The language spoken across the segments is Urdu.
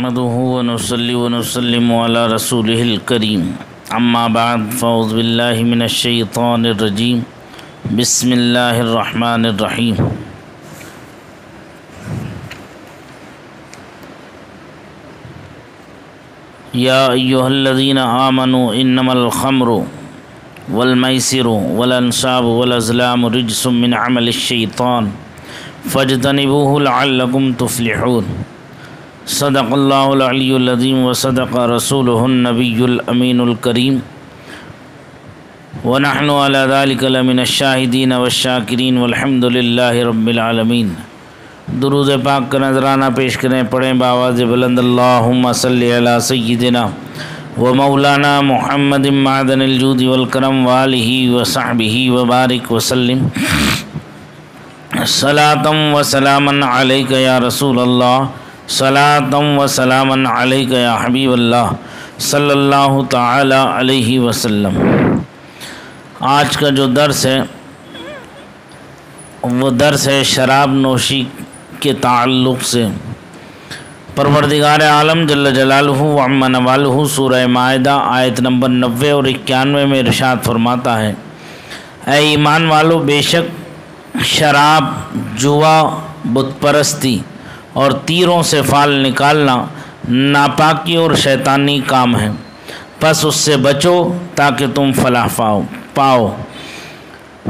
نحمده ونصلي ونسلم على رسوله الكريم اما بعد فاعوذ بالله من الشيطان الرجيم بسم الله الرحمن الرحيم يا أيها الذين آمنوا إنما الخمر والميسر والأنصاب والأزلام رجس من عمل الشيطان فاجتنبوه لعلكم تفلحون صدق الله العلي العظيم وصدق رسوله النبي الأمين الكريم ونحن على ذلك لمن الشاهدين والشاكرين والحمد لله رب العالمين۔ درود پاک کا نذرانہ پیش کریں، پڑھیں بآواز بلند اللہم صلی علی سیدنا و مولانا محمد معدن الجود والکرم وآلہ وصحبہ وبارک وسلم صلاۃ و سلاما علیک یا رسول اللہ، صلاۃ و سلاما علیک یا حبیب اللہ صلی اللہ تعالی علیہ وسلم۔ آج کا جو درس ہے وہ درس ہے شراب نوشی کے تعلق سے۔ پروردگار عالم جل جلالہ و عم نوالہ سورہ مائدہ آیت نمبر 90 اور 91 میں ارشاد فرماتا ہے، اے ایمان والو، بے شک شراب، جوا، بت پرستی اور تیروں سے فال نکالنا ناپاکی اور شیطانی کام ہے، پس اس سے بچو تاکہ تم فلاح پاؤ۔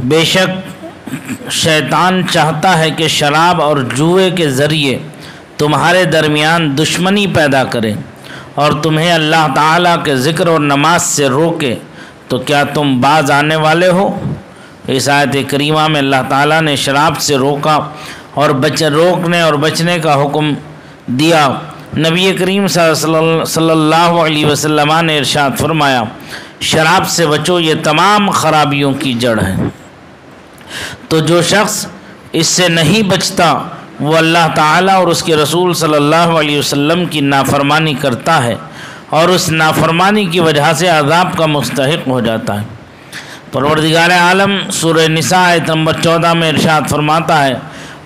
بے شک شیطان چاہتا ہے کہ شراب اور جوئے کے ذریعے تمہارے درمیان دشمنی پیدا کرے اور تمہیں اللہ تعالیٰ کے ذکر اور نماز سے روکے، تو کیا تم باز آنے والے ہو؟ اس آیت کریمہ میں اللہ تعالیٰ نے شراب سے روکنے اور بچنے کا حکم دیا۔ نبی کریم صلی اللہ علیہ وسلم نے ارشاد فرمایا، شراب سے بچو، یہ تمام خرابیوں کی جڑ ہے۔ تو جو شخص اس سے نہیں بچتا وہ اللہ تعالیٰ اور اس کے رسول صلی اللہ علیہ وسلم کی نافرمانی کرتا ہے اور اس نافرمانی کی وجہ سے عذاب کا مستحق ہو جاتا ہے۔ پروردگار عالم سورہ نساء آیت نمبر 14 میں ارشاد فرماتا ہے،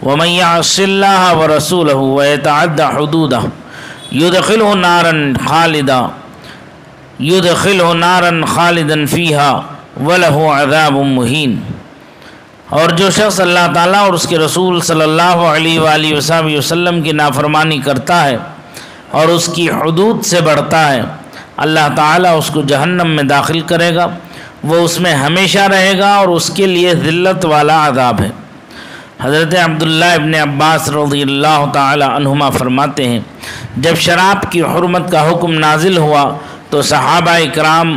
وَمَن يَعْصِ اللَّهَ وَرَسُولَهُ وَيَتَعَدَّ حُدُودَهُ يُدْخِلْهُ نَارًا خَالِدًا فِيهَا وَلَهُ عَذَابٌ مُهِينٌ۔ اور جو شخص اللہ تعالیٰ اور اس کے رسول صلی اللہ علیہ وآلہ وسلم کی نافرمانی کرتا ہے اور اس کی حدود سے بڑھتا ہے، اللہ تعالیٰ اس کو جہنم میں داخل کرے گا، وہ اس میں ہمیشہ رہے گا اور اس کے لیے ذلت والا عذاب ہے۔ حضرت عبداللہ ابن عباس رضی اللہ تعالی عنہما فرماتے ہیں، جب شراب کی حرمت کا حکم نازل ہوا تو صحابہ اکرام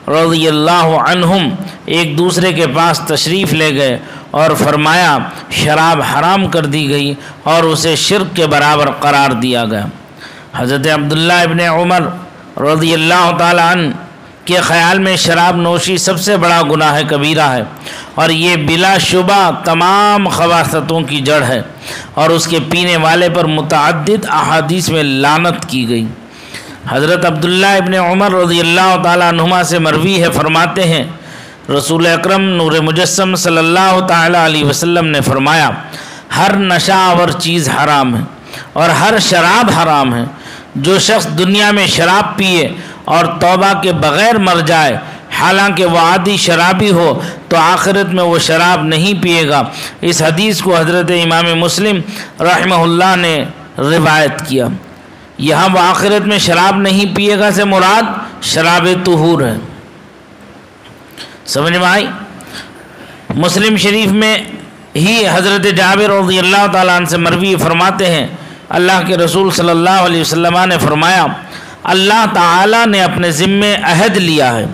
رضی اللہ عنہم ایک دوسرے کے پاس تشریف لے گئے اور فرمایا، شراب حرام کر دی گئی اور اسے شرک کے برابر قرار دیا گیا۔ حضرت عبداللہ ابن عمر رضی اللہ تعالی عنہ کے خیال میں شراب نوشی سب سے بڑا گناہ کبیرہ ہے اور یہ بلا شبہ تمام خباثتوں کی جڑ ہے، اور اس کے پینے والے پر متعدد احادیث میں لعنت کی گئی۔ حضرت عبداللہ ابن عمر رضی اللہ تعالیٰ عنہما سے مروی ہے، فرماتے ہیں، رسول اکرم نور مجسم صلی اللہ تعالیٰ علیہ وسلم نے فرمایا، ہر نشہ آور چیز حرام ہے اور ہر شراب حرام ہے۔ جو شخص دنیا میں شراب پیے اور توبہ کے بغیر مر جائے حالانکہ وہ عادی شرابی ہو تو آخرت میں وہ شراب نہیں پیے گا۔ اس حدیث کو حضرت امام مسلم رحمہ اللہ نے روایت کیا۔ یہاں وہ آخرت میں شراب نہیں پیے گا سے مراد شراب طہور ہے۔ سمجھ میں آئی؟ مسلم شریف میں ہی حضرت جابر رضی اللہ تعالیٰ عنہ سے مروی فرماتے ہیں، اللہ کے رسول صلی اللہ علیہ وسلم نے فرمایا، اللہ تعالیٰ نے اپنے ذمے عہد لیا ہے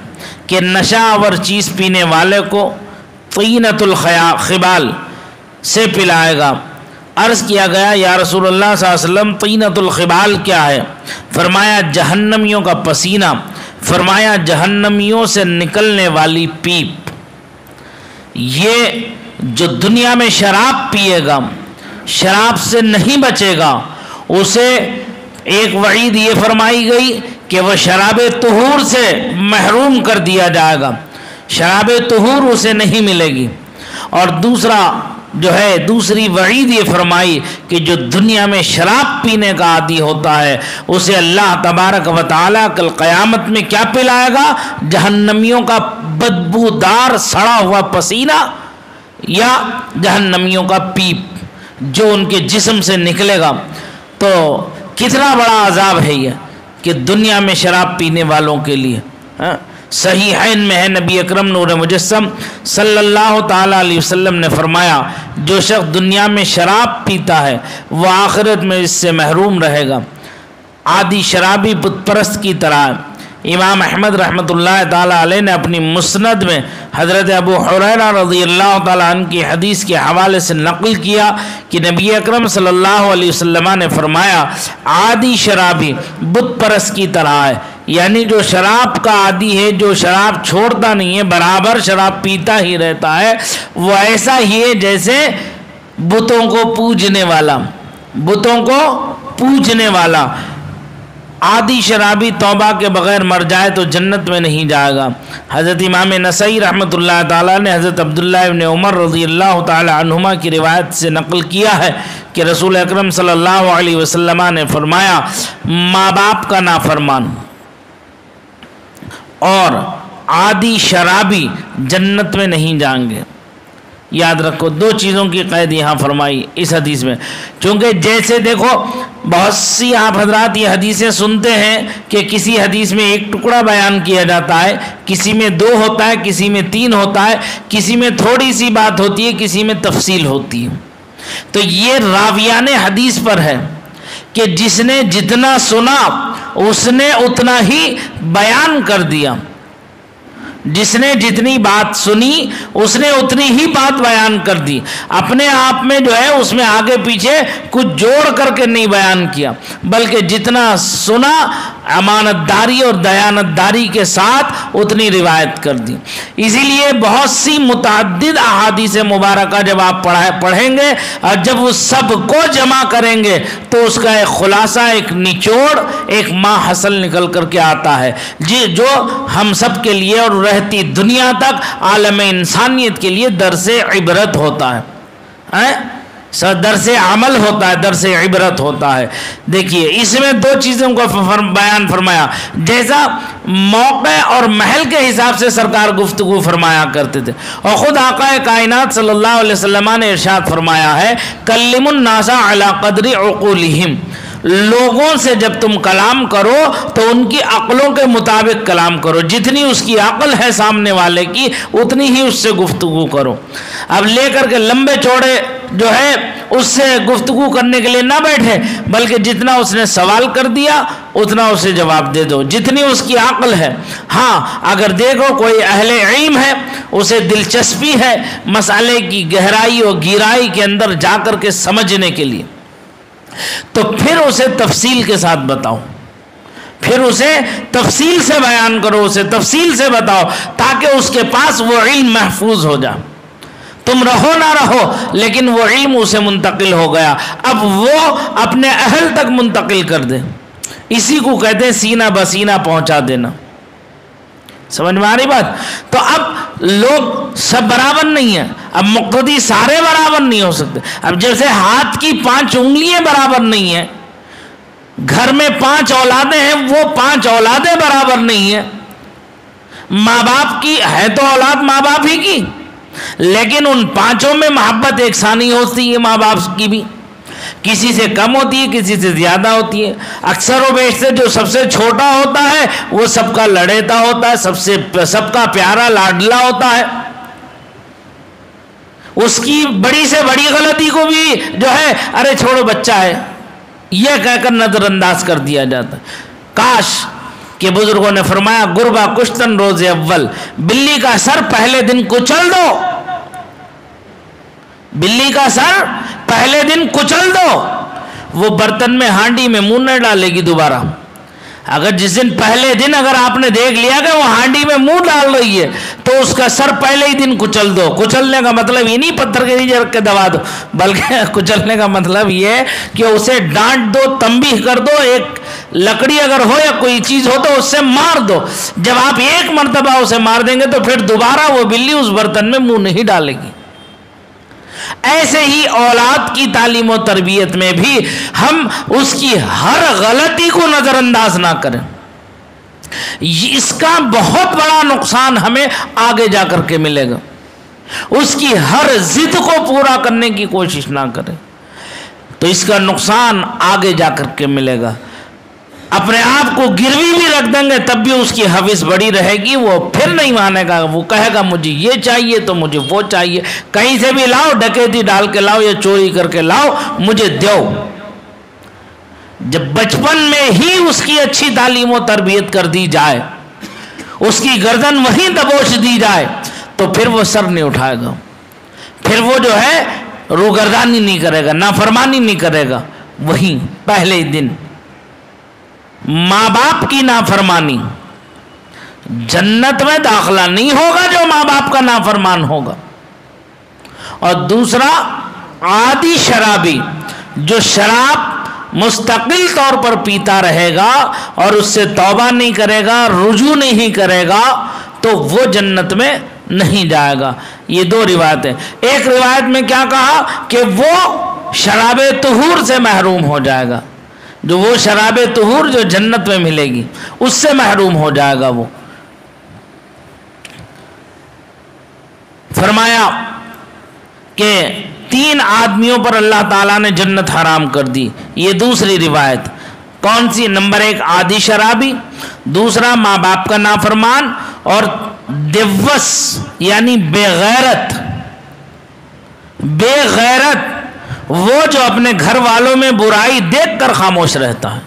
کہ نشہ آور چیز پینے والے کو طینۃ الخبال سے پلائے گا۔ عرض کیا گیا، یا رسول اللہ صلی اللہ علیہ وسلم طینۃ الخبال کیا ہے؟ فرمایا جہنمیوں کا پسینہ، فرمایا جہنمیوں سے نکلنے والی پیپ۔ یہ جو دنیا میں شراب پیے گا، شراب سے نہیں بچے گا، اسے ایک وعید یہ فرمائی گئی کہ وہ شراب طہور سے محروم کر دیا جائے گا، شراب طہور اسے نہیں ملے گی۔ اور دوسرا جو ہے دوسری وعید یہ فرمائی کہ جو دنیا میں شراب پینے کا عادی ہوتا ہے اسے اللہ تبارک و تعالیٰ کل قیامت میں کیا پلائے گا؟ جہنمیوں کا بدبودار سڑا ہوا پسینہ یا جہنمیوں کا پیپ جو ان کے جسم سے نکلے گا۔ تو کتنا بڑا عذاب ہے یہ کہ دنیا میں شراب پینے والوں کے لیے۔ صحیحین میں ہے، نبی اکرم نور مجسم صلی اللہ تعالیٰ علیہ وسلم نے فرمایا جو شخص دنیا میں شراب پیتا ہے وہ آخرت میں اس سے محروم رہے گا۔ عادی شرابی بت پرست کی طرح ہے۔ امام احمد رحمۃ اللہ تعالیٰ علیہ نے اپنی مسند میں حضرت ابو حریرہ رضی اللہ تعالیٰ عنہ کی حدیث کے حوالے سے نقل کیا کہ نبی اکرم صلی اللہ علیہ وسلم نے فرمایا عادی شرابی بت پرست کی طرح ہے، یعنی جو شراب کا عادی ہے، جو شراب چھوڑتا نہیں ہے، برابر شراب پیتا ہی رہتا ہے، وہ ایسا ہی ہے جیسے بتوں کو پوجنے والا، بتوں کو پوجنے والا۔ عادی شرابی توبہ کے بغیر مر جائے تو جنت میں نہیں جائے گا۔ حضرت امام نسائی رحمۃ اللہ تعالیٰ نے حضرت عبداللہ ابن عمر رضی اللہ تعالیٰ عنہما کی روایت سے نقل کیا ہے کہ رسول اکرم صلی اللہ علیہ وسلم نے فرمایا ماں باپ کا نافرمان اور عادی شرابی جنت میں نہیں جائیں گے۔ یاد رکھو، دو چیزوں کی قید یہاں فرمائی اس حدیث میں، چونکہ جیسے دیکھو بہت سی آپ حضرات یہ حدیثیں سنتے ہیں کہ کسی حدیث میں ایک ٹکڑا بیان کیا جاتا ہے، کسی میں 2 ہوتا ہے، کسی میں 3 ہوتا ہے، کسی میں تھوڑی سی بات ہوتی ہے، کسی میں تفصیل ہوتی ہے۔ تو یہ راویان حدیث پر ہے کہ جس نے جتنا سنا اس نے اتنا ہی بیان کر دیا، جس نے جتنی بات سنی اس نے اتنی ہی بات بیان کر دی، اپنے آپ میں جو ہے اس میں آگے پیچھے کچھ جوڑ کر کے نہیں بیان کیا، بلکہ جتنا سنا امانت داری اور دیانت داری کے ساتھ اتنی روایت کر دی۔ اسی لیے بہت سی متعدد احادیث مبارکہ جب آپ پڑھیں گے اور جب اس سب کو جمع کریں گے تو اس کا ایک خلاصہ، ایک نچوڑ، ایک ماحصل نکل کر کے آتا ہے جو ہم سب کے لیے اور رہتی دنیا تک عالم انسانیت کے لیے درس عبرت ہوتا ہے، درس عمل ہوتا ہے، درس عبرت ہوتا ہے۔ دیکھیے اس میں 2 چیزوں کو بیان فرمایا، جیسا موقع اور محل کے حساب سے سرکار گفتگو فرمایا کرتے تھے، اور خود آقا کائنات صلی اللہ علیہ وسلم نے ارشاد فرمایا ہے کلم الناس علی قدر عقولہم، لوگوں سے جب تم کلام کرو تو ان کی عقلوں کے مطابق کلام کرو، جتنی اس کی عقل ہے سامنے والے کی اتنی ہی اس سے گفتگو کرو۔ اب لے کر کے لمبے چوڑے جو ہے اس سے گفتگو کرنے کے لیے نہ بیٹھے، بلکہ جتنا اس نے سوال کر دیا اتنا اسے جواب دے دو، جتنی اس کی عقل ہے۔ ہاں اگر دیکھو کوئی اہل علم ہے، اسے دلچسپی ہے مسئلے کی گہرائی اور گہرائی کے اندر جا کر کے سمجھنے کے لیے، تو پھر اسے تفصیل کے ساتھ بتاؤ، پھر اسے تفصیل سے بیان کرو، اسے تفصیل سے بتاؤ تاکہ اس کے پاس وہ علم محفوظ ہو جائے۔ تم رہو نہ رہو لیکن وہ علم اسے منتقل ہو گیا، اب وہ اپنے اہل تک منتقل کر دے، اسی کو کہتے ہیں سینہ بسینہ پہنچا دینا۔ سمجھ میں آ رہی بات؟ تو اب لوگ سب برابر نہیں ہیں، اب مقتدی سارے برابر نہیں ہو سکتے۔ اب جیسے ہاتھ کی 5 انگلیاں برابر نہیں ہیں، گھر میں 5 اولادیں ہیں، وہ 5 اولادیں برابر نہیں ہیں۔ ماں باپ کی ہے تو اولاد ماں باپ ہی کی، لیکن ان 5 میں محبت یکساں نہیں ہوتی ہے، ماں باپ کی بھی کسی سے کم ہوتی ہے، کسی سے زیادہ ہوتی ہے۔ اکثر و بیشتر جو سب سے چھوٹا ہوتا ہے وہ سب کا لڑیتا ہوتا ہے، سب کا پیارا لاڈلا ہوتا ہے، اس کی بڑی سے بڑی غلطی کو بھی جو ہے ارے چھوڑو بچہ ہے یہ کہہ کر نظر انداز کر دیا جاتا ہے۔ کاش کہ بزرگوں نے فرمایا گربہ کشتن روز اول، بلی کا سر پہلے دن کچل دو، بلی کا سر پہلے دن کچل دو، وہ برتن میں ہانڈی میں منہ نہ ڈالے گی دوبارہ۔ اگر جس دن پہلے دن اگر آپ نے دیکھ لیا کہ وہ ہانڈی میں منہ ڈال رہی ہے تو اس کا سر پہلے ہی دن کچل دو۔ کچلنے کا مطلب یہ نہیں پتھر کے نیچے رکھ کے دبا دو، بلکہ کچلنے کا مطلب یہ ہے کہ اسے ڈانٹ دو، تنبیہ کر دو، ایک لکڑی اگر ہو یا کوئی چیز ہو تو اس سے مار دو۔ جب آپ ایک مرتبہ اسے مار دیں گے تو پھر دوبارہ وہ بلی اس برتن میں منہ نہیں ڈالے گی۔ ایسے ہی اولاد کی تعلیم و تربیت میں بھی ہم اس کی ہر غلطی کو نظر انداز نہ کریں. اس کا بہت بڑا نقصان ہمیں آگے جا کر کے ملے گا. اس کی ہر ضد کو پورا کرنے کی کوشش نہ کریں تو اس کا نقصان آگے جا کر کے ملے گا. اپنے آپ کو گروی بھی رکھ دیں گے تب بھی اس کی حوث بڑی رہے گی، وہ پھر نہیں مانے گا، وہ کہے گا مجھے یہ چاہیے تو مجھے وہ چاہیے، کہیں سے بھی لاؤ، ڈکیتی ڈال کے لاؤ یا چوری کر کے لاؤ، مجھے دو. جب بچپن میں ہی اس کی اچھی تعلیم و تربیت کر دی جائے، اس کی گردن وہیں دبوچ دی جائے تو پھر وہ سر نہیں اٹھائے گا، پھر وہ جو ہے روگردانی نہیں کرے گا، نافرمانی نہیں کرے گا. وہیں پہلے ہی دن ماں باپ کی نافرمانی، جنت میں داخلہ نہیں ہوگا جو ماں باپ کا نافرمان ہوگا. اور دوسرا عادی شرابی، جو شراب مستقل طور پر پیتا رہے گا اور اس سے توبہ نہیں کرے گا، رجوع نہیں کرے گا، تو وہ جنت میں نہیں جائے گا. یہ دو روایتیں. ایک روایت میں کیا کہا کہ وہ شراب طہور سے محروم ہو جائے گا، جو وہ شراب طہور جو جنت میں ملے گی اس سے محروم ہو جائے گا. وہ فرمایا کہ 3 آدمیوں پر اللہ تعالیٰ نے جنت حرام کر دی. یہ دوسری روایت. کون سی؟ نمبر 1 عادی شرابی، دوسرا ماں باپ کا نافرمان، اور دیوس یعنی بے غیرت. بے غیرت وہ جو اپنے گھر والوں میں برائی دیکھ کر خاموش رہتا ہے.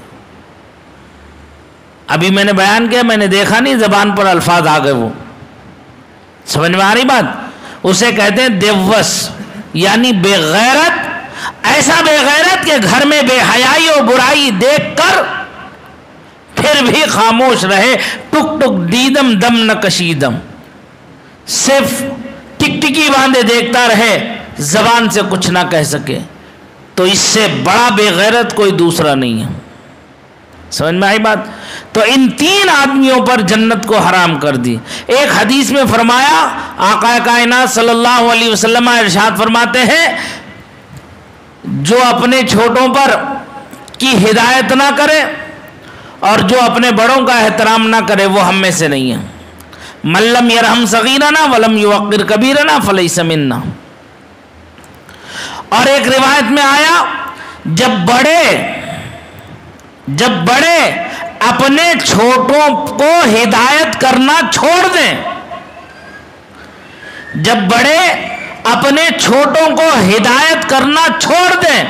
ابھی میں نے بیان کیا، میں نے دیکھا نہیں زبان پر الفاظ آ گئے، وہ سمجھ میں آ رہی بات؟ اسے کہتے ہیں دیوس یعنی بے غیرت. ایسا بے غیرت کہ گھر میں بے حیائی اور برائی دیکھ کر پھر بھی خاموش رہے. ٹک ٹک دیدم دم نہ کشیدم، صرف ٹکٹکی باندھے دیکھتا رہے، زبان سے کچھ نہ کہہ سکے. تو اس سے بڑا بے غیرت کوئی دوسرا نہیں ہے. سمجھ میں آئی بات؟ تو ان 3 آدمیوں پر جنت کو حرام کر دی. ایک حدیث میں فرمایا، آقا کائنات صلی اللہ علیہ وسلم ارشاد فرماتے ہیں، جو اپنے چھوٹوں پر کی ہدایت نہ کرے اور جو اپنے بڑوں کا احترام نہ کرے وہ ہم میں سے نہیں ہے. من لم یرحم صغیرنا ولم یوقر کبیرنا فلیس منا. اور ایک روایت میں آیا، جب بڑے اپنے چھوٹوں کو ہدایت کرنا چھوڑ دیں، جب بڑے اپنے چھوٹوں کو ہدایت کرنا چھوڑ دیں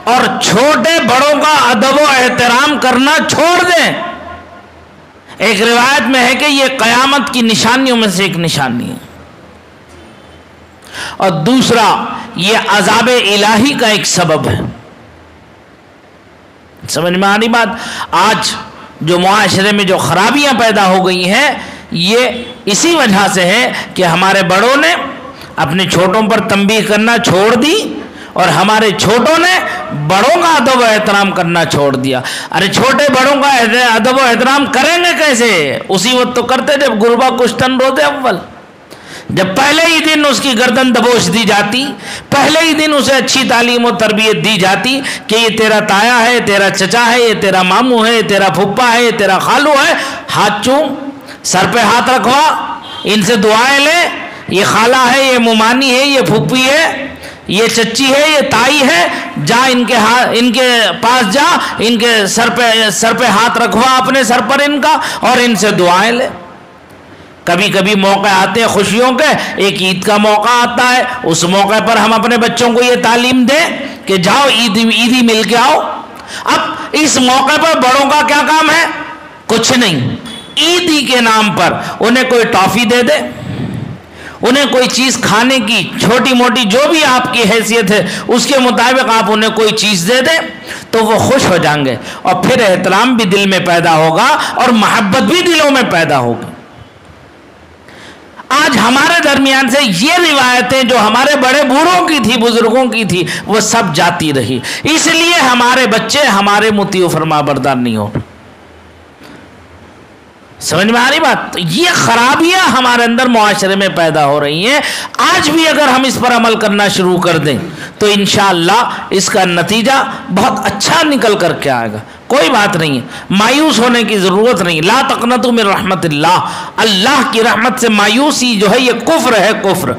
اور چھوٹے بڑوں کا ادب و احترام کرنا چھوڑ دیں، ایک روایت میں ہے کہ یہ قیامت کی نشانیوں میں سے ایک نشانی ہے. اور دوسرا یہ عذاب الہی کا ایک سبب ہے. سمجھ میں آنی بات؟ آج جو معاشرے میں جو خرابیاں پیدا ہو گئی ہیں یہ اسی وجہ سے ہے کہ ہمارے بڑوں نے اپنے چھوٹوں پر تنبیہ کرنا چھوڑ دی اور ہمارے چھوٹوں نے بڑوں کا ادب و احترام کرنا چھوڑ دیا. ارے چھوٹے بڑوں کا ادب و احترام کریں گے کیسے؟ اسی وقت تو کرتے جب غربا کشتن روتے اول، جب پہلے ہی دن اس کی گردن دبوچ دی جاتی، پہلے ہی دن اسے اچھی تعلیم و تربیت دی جاتی کہ یہ تیرا تایا ہے، تیرا چچا ہے، یہ تیرا ماموں ہے، تیرا پھپھا ہے، یہ تیرا خالو ہے، ہاتھ چوم، سر پہ ہاتھ رکھوا، ان سے دعائیں لے، یہ خالہ ہے، یہ ممانی ہے، یہ پھپھی ہے، یہ چچی ہے، یہ تائی ہے، جا ان کے پاس جا، ان کے سر پہ ہاتھ رکھوا اپنے سر پر ان کا اور ان سے دعائیں لے. کبھی کبھی موقع آتے ہیں خوشیوں کے، ایک عید کا موقع آتا ہے، اس موقع پر ہم اپنے بچوں کو یہ تعلیم دیں کہ جاؤ عیدی مل کے آؤ. اب اس موقع پر بڑوں کا کیا کام ہے؟ کچھ نہیں. عیدی کے نام پر انہیں کوئی ٹافی دے دے، انہیں کوئی چیز کھانے کی چھوٹی موٹی جو بھی آپ کی حیثیت ہے اس کے مطابق آپ انہیں کوئی چیز دے دیں تو وہ خوش ہو جائیں گے، اور پھر احترام بھی دل میں پیدا ہوگا اور محبت بھی دلوں میں پیدا ہوگی. آج ہمارے درمیان سے یہ روایتیں جو ہمارے بڑے بوڑھوں کی تھی، بزرگوں کی تھی، وہ سب جاتی رہی. اس لیے ہمارے بچے ہمارے مطیع و فرما بردار نہیں ہو. سمجھ میں آ رہی بات؟ یہ خرابیاں ہمارے اندر معاشرے میں پیدا ہو رہی ہیں. آج بھی اگر ہم اس پر عمل کرنا شروع کر دیں تو انشاءاللہ اس کا نتیجہ بہت اچھا نکل کر کے آئے گا. کوئی بات نہیں ہے، مایوس ہونے کی ضرورت نہیں. لا تقنطوا من رحمت اللہ، اللہ کی رحمت سے مایوسی جو ہے یہ کفر ہے، کفر.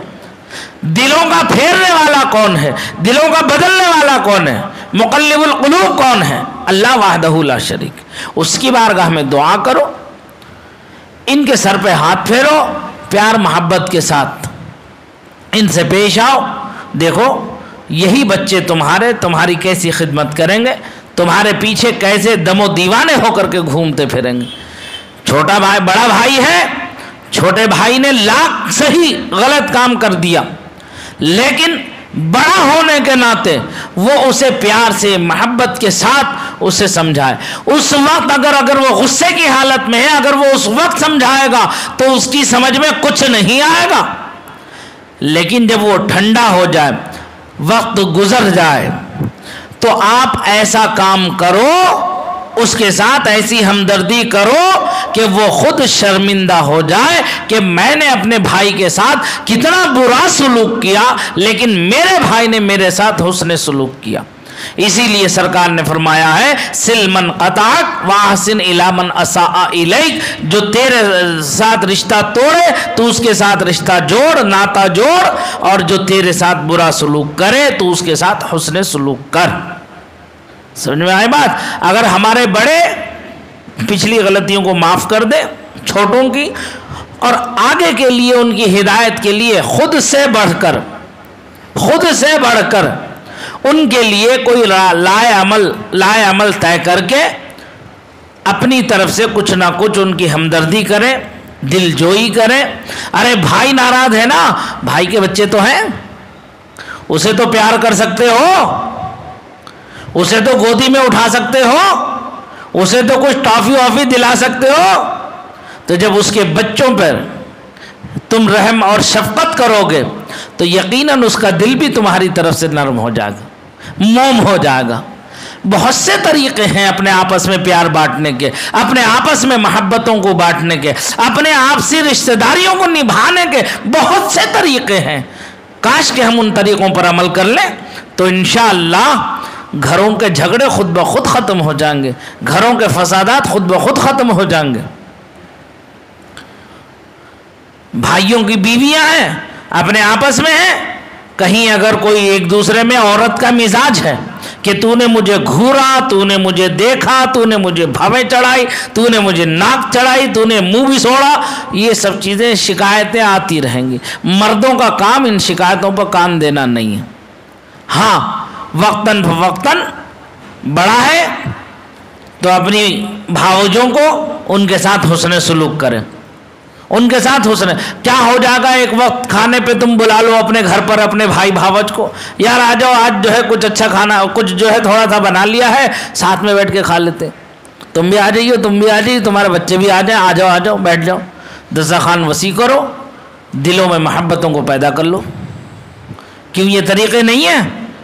دلوں کا پھیرنے والا کون ہے؟ دلوں کا بدلنے والا کون ہے؟ مقلب القلوب کون ہے؟ اللہ وحدہ لا شریک. اس کی بارگاہ میں دعا کرو، ان کے سر پہ ہاتھ پھیرو، پیار محبت کے ساتھ ان سے پیش آؤ. دیکھو یہی بچے تمہاری کیسی خدمت کریں گے، تمہارے پیچھے کیسے دم و دیوانے ہو کر کے گھومتے پھریں گے. چھوٹا بھائی بڑا بھائی ہے، چھوٹے بھائی نے لاکھ صحیح غلط کام کر دیا، لیکن بڑا ہونے کے ناطے وہ اسے پیار سے محبت کے ساتھ اسے سمجھائے. اس وقت اگر وہ غصے کی حالت میں ہے، اگر وہ اس وقت سمجھائے گا تو اس کی سمجھ میں کچھ نہیں آئے گا. لیکن جب وہ ٹھنڈا ہو جائے، وقت گزر جائے، تو آپ ایسا کام کرو، اس کے ساتھ ایسی ہمدردی کرو کہ وہ خود شرمندہ ہو جائے کہ میں نے اپنے بھائی کے ساتھ کتنا برا سلوک کیا، لیکن میرے بھائی نے میرے ساتھ حسن سلوک کیا. اسی لیے سرکار نے فرمایا ہے سل من قطعک واحسن الی من اساء الیک. جو تیرے ساتھ رشتہ توڑے تو اس کے ساتھ رشتہ جوڑ، ناتا جوڑ، اور جو تیرے ساتھ برا سلوک کرے تو اس کے ساتھ حسن سلوک کر. سمجھ میں آئی بات؟ اگر ہمارے بڑے پچھلی غلطیوں کو معاف کر دے چھوٹوں کی، اور آگے کے لیے ان کی ہدایت کے لیے خود سے بڑھ کر ان کے لیے کوئی لائے عمل طے کر کے اپنی طرف سے کچھ نہ کچھ ان کی ہمدردی کریں، دل جوئی کریں. ارے بھائی ناراض ہے نا، بھائی کے بچے تو ہیں، اسے تو پیار کر سکتے ہو، اسے تو گودی میں اٹھا سکتے ہو، اسے تو کچھ ٹافی وافی دلا سکتے ہو. تو جب اس کے بچوں پر تم رحم اور شفقت کرو گے تو یقیناً اس کا دل بھی تمہاری طرف سے نرم ہو جائے گا، موم ہو جائے گا. بہت سے طریقے ہیں اپنے آپس میں پیار بانٹنے کے، اپنے آپس میں محبتوں کو بانٹنے کے، اپنے آپسی رشتہ داریوں کو نبھانے کے بہت سے طریقے ہیں. کاش کہ ہم ان طریقوں پر عمل کر لیں تو انشاءاللہ گھروں کے جھگڑے خود بخود ختم ہو جائیں گے، گھروں کے فسادات خود بخود ختم ہو جائیں گے. بھائیوں کی بیویاں ہیں، اپنے آپس میں ہیں، کہیں اگر کوئی ایک دوسرے میں عورت کا مزاج ہے کہ تو نے مجھے گھورا، تو نے مجھے دیکھا، تو نے مجھے بھویں چڑھائی، تو نے مجھے ناک چڑھائی، تو نے منہ بھی سوڑا، یہ سب چیزیں شکایتیں آتی رہیں گی. مردوں کا کام ان شکایتوں پر کان دینا نہیں ہے. ہاں وقتاً فوقتاً بڑا ہے تو اپنی بھاوجوں کو ان کے ساتھ حسن سلوک کریں، ان کے ساتھ حسن. کیا ہو جائے گا ایک وقت کھانے پہ تم بلا لو اپنے گھر پر اپنے بھائی بھاوج کو، یار آ جاؤ آج جو ہے کچھ اچھا کھانا، کچھ جو ہے تھوڑا سا بنا لیا ہے، ساتھ میں بیٹھ کے کھا لیتے. تم بھی آ جائیے، تم بھی آ جائیے، تمہارے بچے بھی آ جائیں، آ جاؤ بیٹھ جاؤ. دسترخوان وسیع کرو، دلوں میں محبتوں کو پیدا کر لو. کیوں یہ طریقے نہیں ہیں؟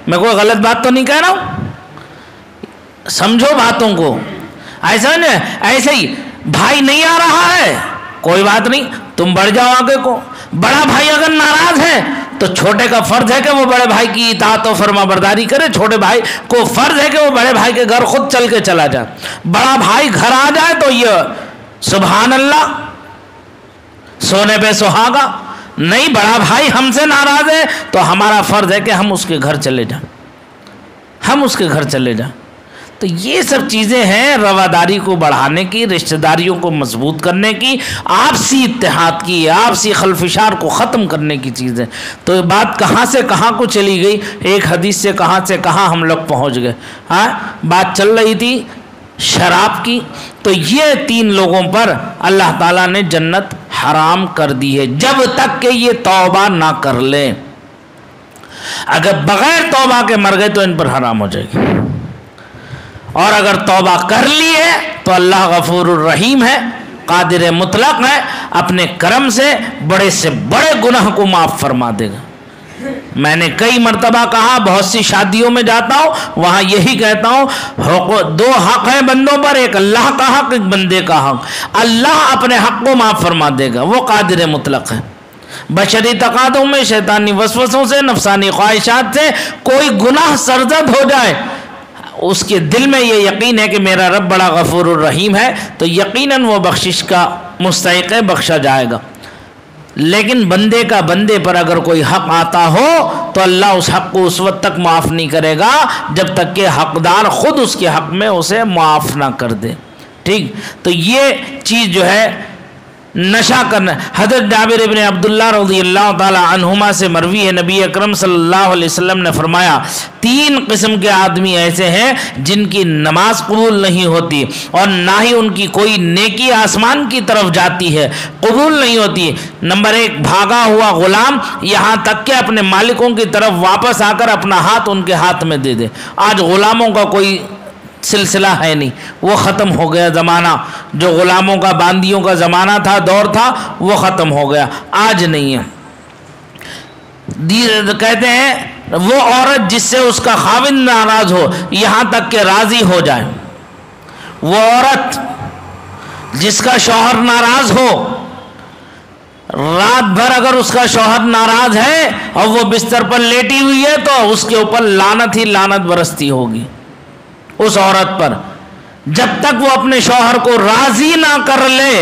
میں کوئی غلط بات تو نہیں کہہ رہا ہوں، سمجھو باتوں کو. ایسا نہیں، ایسے ہی بھائی نہیں آ رہا ہے کوئی بات نہیں، تم بڑھ جاؤ آگے کو. بڑا بھائی اگر ناراض ہے تو چھوٹے کا فرض ہے کہ وہ بڑے بھائی کی اطاعت و فرما برداری کرے. چھوٹے بھائی کو فرض ہے کہ وہ بڑے بھائی کے گھر خود چل کے چلا جائے. بڑا بھائی گھر آ جائے تو یہ سبحان اللہ، سونے پہ سہاگا. نہیں، بڑا بھائی ہم سے ناراض ہے تو ہمارا فرض ہے کہ ہم اس کے گھر چلے جائیں، ہم اس کے گھر چلے جائیں. تو یہ سب چیزیں ہیں رواداری کو بڑھانے کی، رشتہ داریوں کو مضبوط کرنے کی، آپسی اتحاد کی، آپسی خلفشار کو ختم کرنے کی چیزیں. تو بات کہاں سے کہاں کو چلی گئی، ایک حدیث سے کہاں ہم لوگ پہنچ گئے. ہاں بات چل رہی تھی شراب کی. تو یہ 3 لوگوں پر اللہ تعالیٰ نے جنت حرام کر دی ہے جب تک کہ یہ توبہ نہ کر لیں. اگر بغیر توبہ کے مر گئے تو ان پر حرام ہو جائے گی، اور اگر توبہ کر لی ہے تو اللہ غفور الرحیم ہے، قادر مطلق ہے، اپنے کرم سے بڑے سے بڑے گناہ کو معاف فرما دے گا. میں نے کئی مرتبہ کہا، بہت سی شادیوں میں جاتا ہوں، وہاں یہی کہتا ہوں، دو حق ہیں بندوں پر، ایک اللہ کا حق، ایک بندے کا حق۔ اللہ اپنے حق کو معاف فرما دے گا، وہ قادر مطلق ہے۔ بشری تقاضوں میں، شیطانی وسوسوں سے، نفسانی خواہشات سے کوئی گناہ سرزد ہو جائے، اس کے دل میں یہ یقین ہے کہ میرا رب بڑا غفور الرحیم ہے، تو یقیناً وہ بخشش کا مستحق ہے، بخشا جائے گا۔ لیکن بندے کا بندے پر اگر کوئی حق آتا ہو تو اللہ اس حق کو اس وقت تک معاف نہیں کرے گا جب تک کہ حقدار خود اس کے حق میں اسے معاف نہ کر دے۔ ٹھیک، تو یہ چیز جو ہے نشہ کرنا، حضرت جابر ابن عبداللہ رضی اللہ تعالی عنہما سے مروی ہے، نبی اکرم صلی اللہ علیہ وسلم نے فرمایا 3 قسم کے آدمی ایسے ہیں جن کی نماز قبول نہیں ہوتی اور نہ ہی ان کی کوئی نیکی آسمان کی طرف جاتی ہے، قبول نہیں ہوتی۔ نمبر 1، بھاگا ہوا غلام یہاں تک کہ اپنے مالکوں کی طرف واپس آ کر اپنا ہاتھ ان کے ہاتھ میں دے دے۔ آج غلاموں کا کوئی سلسلہ ہے نہیں، وہ ختم ہو گیا زمانہ، جو غلاموں کا باندیوں کا زمانہ تھا، دور تھا، وہ ختم ہو گیا، آج نہیں ہے۔ کہتے ہیں وہ عورت جس سے اس کا خاوند ناراض ہو یہاں تک کہ راضی ہو جائے، وہ عورت جس کا شوہر ناراض ہو، رات بھر اگر اس کا شوہر ناراض ہے اور وہ بستر پر لیٹی ہوئی ہے تو اس کے اوپر لعنت ہی لعنت برستی ہوگی اس عورت پر، جب تک وہ اپنے شوہر کو راضی نہ کر لے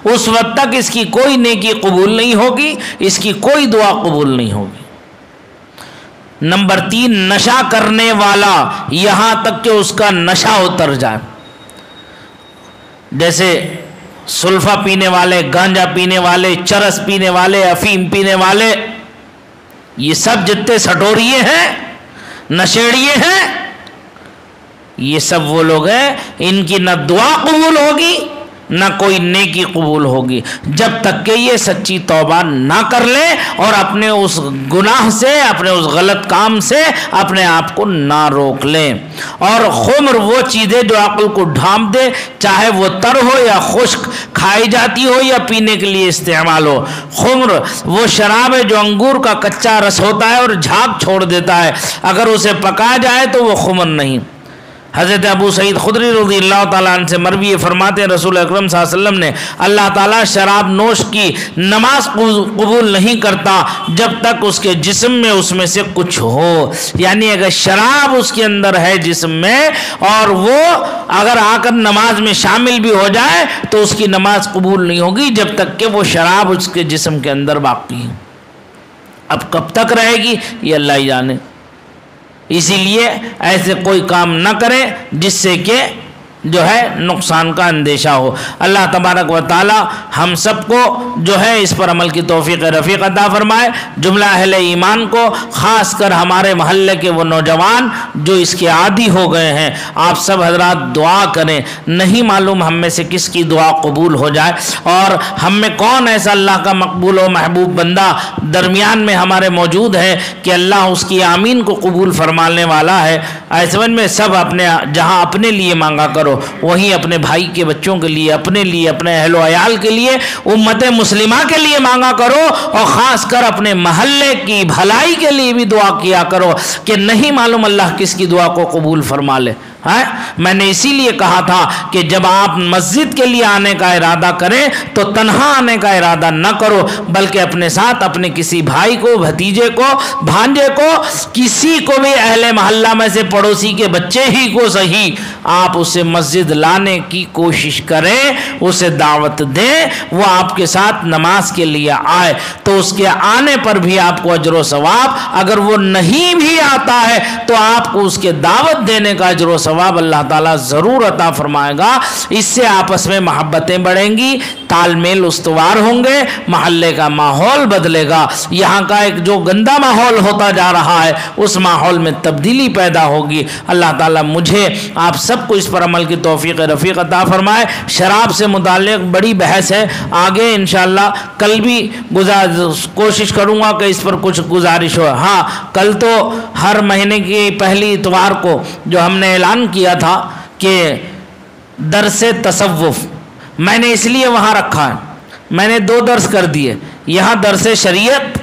اس وقت تک اس کی کوئی نیکی قبول نہیں ہوگی، اس کی کوئی دعا قبول نہیں ہوگی۔ نمبر 3، نشہ کرنے والا یہاں تک کہ اس کا نشہ اتر جائے، جیسے سلفا پینے والے، گانجا پینے والے، چرس پینے والے، افیم پینے والے، یہ سب جتنے سٹوریے ہیں، نشیڑیے ہیں، یہ سب وہ لوگ ہیں ان کی نہ دعا قبول ہوگی نہ کوئی نیکی قبول ہوگی جب تک کہ یہ سچی توبہ نہ کر لے اور اپنے اس گناہ سے، اپنے اس غلط کام سے اپنے آپ کو نہ روک لیں۔ اور خمر وہ چیزیں جو عقل کو ڈھانپ دے، چاہے وہ تر ہو یا خشک، کھائی جاتی ہو یا پینے کے لیے استعمال ہو۔ خمر وہ شراب ہے جو انگور کا کچا رس ہوتا ہے اور جھاگ چھوڑ دیتا ہے، اگر اسے پکا جائے تو وہ خمر نہیں۔ حضرت ابو سعید خدری رضی اللہ تعالیٰ عنہ سے مروی فرماتے ہیں رسول اکرم صلی اللہ علیہ وسلم نے، اللہ تعالیٰ شراب نوش کی نماز قبول نہیں کرتا جب تک اس کے جسم میں اس میں سے کچھ ہو، یعنی اگر شراب اس کے اندر ہے جسم میں اور وہ اگر آ کر نماز میں شامل بھی ہو جائے تو اس کی نماز قبول نہیں ہوگی جب تک کہ وہ شراب اس کے جسم کے اندر باقی ہے۔ اب کب تک رہے گی یہ اللہ ہی جانے، اسی لیے ایسے کوئی کام نہ کرے جس سے کہ جو ہے نقصان کا اندیشہ ہو۔ اللہ تبارک و تعالی ہم سب کو جو ہے اس پر عمل کی توفیق رفیق عطا فرمائے۔ جملہ اہل ایمان کو، خاص کر ہمارے محلے کے وہ نوجوان جو اس کے عادی ہو گئے ہیں، آپ سب حضرات دعا کریں، نہیں معلوم ہم میں سے کس کی دعا قبول ہو جائے اور ہم میں کون ایسا اللہ کا مقبول و محبوب بندہ درمیان میں ہمارے موجود ہے کہ اللہ اس کی آمین کو قبول فرمانے والا ہے۔ ایسے میں سب اپنے جہاں اپنے لیے مانگا کرو، وہیں اپنے بھائی کے بچوں کے لیے، اپنے لیے، اپنے اہل و عیال کے لیے، امت مسلمہ کے لیے مانگا کرو اور خاص کر اپنے محلے کی بھلائی کے لیے بھی دعا کیا کرو کہ نہیں معلوم اللہ کس کی دعا کو قبول فرما لے۔ میں نے اسی لیے کہا تھا کہ جب آپ مسجد کے لیے آنے کا ارادہ کریں تو تنہا آنے کا ارادہ نہ کرو، بلکہ اپنے ساتھ اپنے کسی بھائی کو، بھتیجے کو، بھانجے کو، کسی کو بھی اہل محلہ میں سے پڑوسی کے بچے ہی کو صحیح آپ اسے مسجد لانے کی کوشش کریں، اسے دعوت دیں، وہ آپ کے ساتھ نماز کے لیے آئے تو اس کے آنے پر بھی آپ کو اجر و ثواب، اگر وہ نہیں بھی آتا ہے تو آپ کو اس کے دعوت دینے کا اجر و ثواب اللہ تعالیٰ ضرور عطا فرمائے گا۔ اس سے آپس میں محبتیں بڑھیں گی، تال میل استوار ہوں گے، محلے کا ماحول بدلے گا، یہاں کا ایک جو گندا ماحول ہوتا جا رہا ہے اس ماحول میں تبدیلی پیدا ہوگی۔ اللہ تعالیٰ مجھے آپ سب کو اس پر عمل کی توفیق رفیق عطا فرمائے۔ شراب سے متعلق بڑی بحث ہے، آگے انشاءاللہ کل بھی کوشش کروں گا کہ اس پر کچھ گزارش ہو۔ ہاں، کل تو ہر مہینے کی پہلی اتوار کو جو ہم نے اعلان کیا تھا کہ درس تصوف میں نے اس لیے وہاں رکھا ہے، میں نے 2 درس کر دیے، یہاں درس شریعت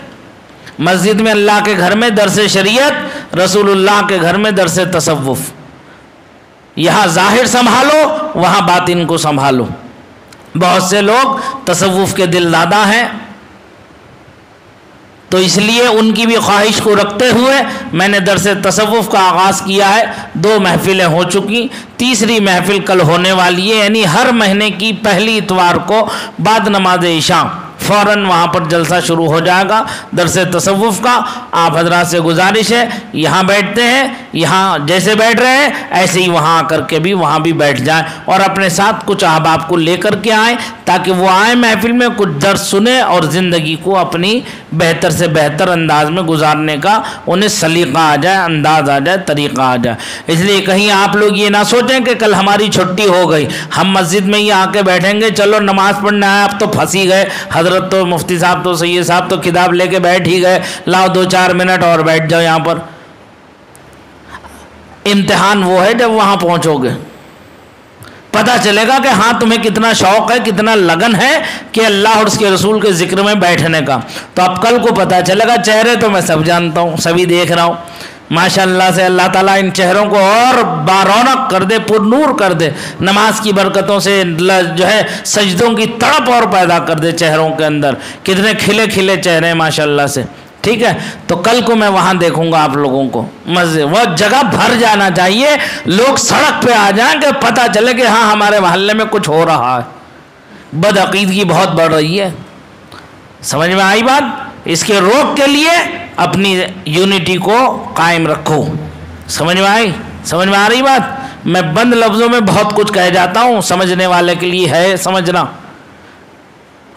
مسجد میں اللہ کے گھر میں درس شریعت، رسول اللہ کے گھر میں درس تصوف۔ یہاں ظاہر سنبھالو، وہاں باطن کو سنبھالو۔ بہت سے لوگ تصوف کے دل دادا ہیں، تو اس لیے ان کی بھی خواہش کو رکھتے ہوئے میں نے درس تصوف کا آغاز کیا ہے۔ 2 محفلیں ہو چکی، تیسری محفل کل ہونے والی ہے، یعنی ہر مہینے کی پہلی اتوار کو بعد نماز عشاء فوراً وہاں پر جلسہ شروع ہو جائے گا درس تصوف کا۔ آپ حضرات سے گزارش ہے، یہاں بیٹھتے ہیں، یہاں جیسے بیٹھ رہے ہیں ایسے ہی وہاں آ کر کے بھی وہاں بھی بیٹھ جائیں، اور اپنے ساتھ کچھ احباب کو لے کر کے آئیں تاکہ وہ آئیں محفل میں، کچھ درس سنیں اور زندگی کو اپنی بہتر سے بہتر انداز میں گزارنے کا انہیں سلیقہ آ جائے، انداز آ جائے، طریقہ آ جائے۔ اس لیے کہیں آپ لوگ یہ نہ سوچیں کہ کل ہماری چھٹی ہو گئی، ہم مسجد میں ہی آ کے بیٹھیں گے، چلو نماز پڑھنے آئے، اب تو پھنسی گئے، حضرت تو مفتی صاحب تو سید صاحب تو کتاب لے کے بیٹھ ہی گئے، لاؤ 2-4 منٹ اور بیٹھ جاؤ یہاں پر۔ امتحان وہ ہے جب وہاں پہنچو گے، پتہ چلے گا کہ ہاں تمہیں کتنا شوق ہے، کتنا لگن ہے کہ اللہ اور اس کے رسول کے ذکر میں بیٹھنے کا۔ تو اب کل کو پتہ چلے گا، چہرے تو میں سب جانتا ہوں، سبھی دیکھ رہا ہوں، ماشاء اللہ سے اللہ تعالیٰ ان چہروں کو اور بارونق کر دے، پر نور کر دے، نماز کی برکتوں سے جو ہے سجدوں کی تڑپ اور پیدا کر دے چہروں کے اندر، کتنے کھلے کھلے چہرے ہیں ماشاء اللہ سے، ٹھیک ہے۔ تو کل کو میں وہاں دیکھوں گا آپ لوگوں کو، مزے وہ جگہ بھر جانا چاہیے، لوگ سڑک پہ آ جائیں کہ پتہ چلے کہ ہاں ہمارے محلے میں کچھ ہو رہا ہے۔ بدعقیدگی بہت بڑھ رہی ہے، سمجھ میں آئی بات؟ اس کے روک کے لیے اپنی یونٹی کو قائم رکھو، سمجھ میں آئی؟ سمجھ میں آ رہی بات؟ میں بند لفظوں میں بہت کچھ کہہ جاتا ہوں، سمجھنے والے کے لیے ہے سمجھنا۔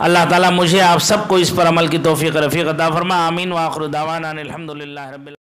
اللہ تعالیٰ مجھے آپ سب کو اس پر عمل کی توفیق رفیق عطا فرما، آمین۔ وآخر دعوانا الحمدللہ رب العالمین۔